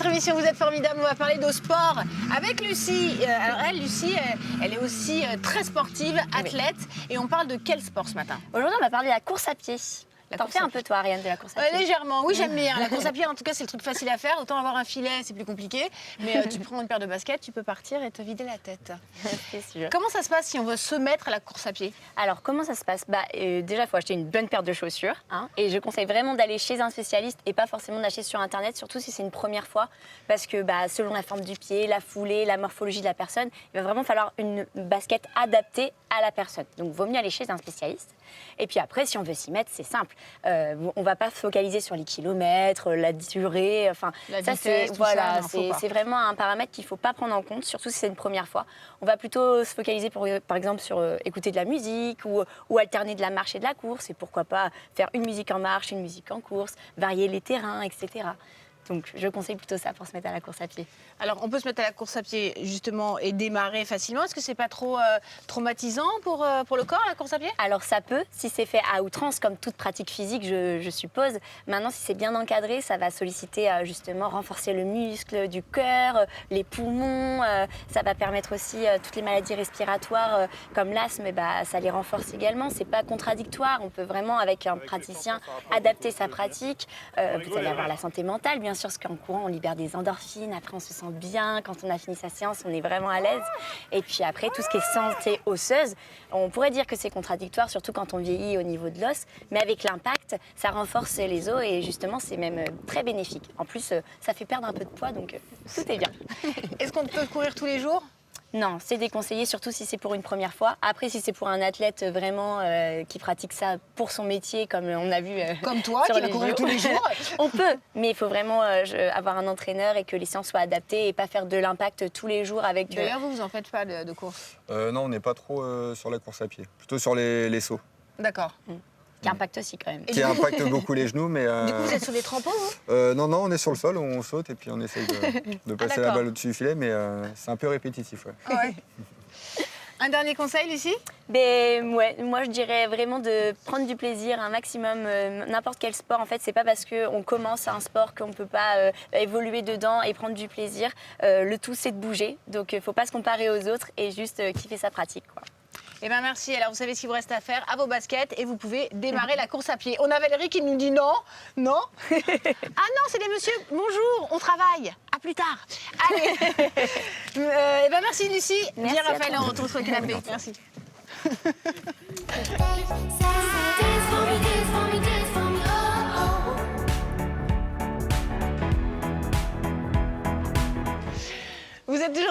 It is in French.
notre émission Vous êtes formidable, on va parler de sport avec Lucie. Alors elle, Lucie, elle est aussi très sportive, athlète. Et on parle de quel sport ce matin? Aujourd'hui, on va parler de la course à pied. T'en fais un peu toi, Ariane, de la course à pied? Légèrement, oui, j'aime bien. La course à pied, en tout cas, c'est le truc facile à faire. Autant avoir un filet, c'est plus compliqué. Mais tu prends une paire de baskets, tu peux partir et te vider la tête. C'est sûr. Comment ça se passe si on veut se mettre à la course à pied? Alors, comment ça se passe? Déjà, il faut acheter une bonne paire de chaussures. Et je conseille vraiment d'aller chez un spécialiste et pas forcément d'acheter sur Internet, surtout si c'est une première fois. Parce que selon la forme du pied, la foulée, la morphologie de la personne, il va vraiment falloir une basket adaptée à la personne. Donc, il vaut mieux aller chez un spécialiste. Et puis après, si on veut s'y mettre, c'est simple. On ne va pas se focaliser sur les kilomètres, la durée. Enfin, ça, c'est vraiment un paramètre qu'il ne faut pas prendre en compte, surtout si c'est une première fois. On va plutôt se focaliser, par exemple, sur écouter de la musique ou alterner de la marche et de la course. Et pourquoi pas faire une musique en marche, une musique en course, varier les terrains, etc. Donc, je conseille plutôt ça pour se mettre à la course à pied. Alors, on peut se mettre à la course à pied, justement, et démarrer facilement. Est-ce que c'est pas trop traumatisant pour le corps, la course à pied? Alors, ça peut, si c'est fait à outrance, comme toute pratique physique, je suppose. Maintenant, si c'est bien encadré, ça va solliciter, justement, renforcer le muscle du cœur, les poumons. Ça va permettre aussi toutes les maladies respiratoires, comme l'asthme, ça les renforce également. C'est pas contradictoire. On peut vraiment, avec un praticien, adapter sa pratique. Vous allez avoir la santé mentale, bien sûr, parce qu'en courant, on libère des endorphines. Après, on se sent bien. Quand on a fini sa séance, on est vraiment à l'aise. Et puis après, tout ce qui est santé osseuse, on pourrait dire que c'est contradictoire, surtout quand on vieillit au niveau de l'os. Mais avec l'impact, ça renforce les os et justement, c'est même très bénéfique. En plus, ça fait perdre un peu de poids, donc tout est bien. Est-ce qu'on peut courir tous les jours? Non, c'est déconseillé, surtout si c'est pour une première fois. Après, si c'est pour un athlète vraiment qui pratique ça pour son métier, comme on a vu comme toi, sur qui va les courir JO. tous les jours. On peut, mais il faut vraiment avoir un entraîneur et que les séances soient adaptées et pas faire de l'impact tous les jours avec... D'ailleurs, vous en faites pas de course? Non, on n'est pas trop sur la course à pied, plutôt sur les sauts. D'accord. Qui impacte aussi quand même. Qui impacte beaucoup les genoux, mais... Du coup, vous êtes sur des trampots, vous? Non, on est sur le sol, on saute et puis on essaye de passer la balle au-dessus du filet, mais c'est un peu répétitif. Ouais. Ouais. Un dernier conseil, Lucie? Moi, je dirais vraiment de prendre du plaisir un maximum, n'importe quel sport. En fait, c'est pas parce qu'on commence un sport qu'on ne peut pas évoluer dedans et prendre du plaisir. Le tout, c'est de bouger. Donc, il ne faut pas se comparer aux autres et juste kiffer sa pratique, quoi. Eh bien, merci. Alors, vous savez ce qu'il vous reste à faire, à vos baskets, et vous pouvez démarrer la course à pied. On a Valérie qui nous dit non, non. Ah non, c'est des messieurs. Bonjour, on travaille. À plus tard. Allez. Eh bien, merci, Lucie. Merci Bien, à Raphaël, toi. on retrouve sur le canapé. Merci. Vous êtes toujours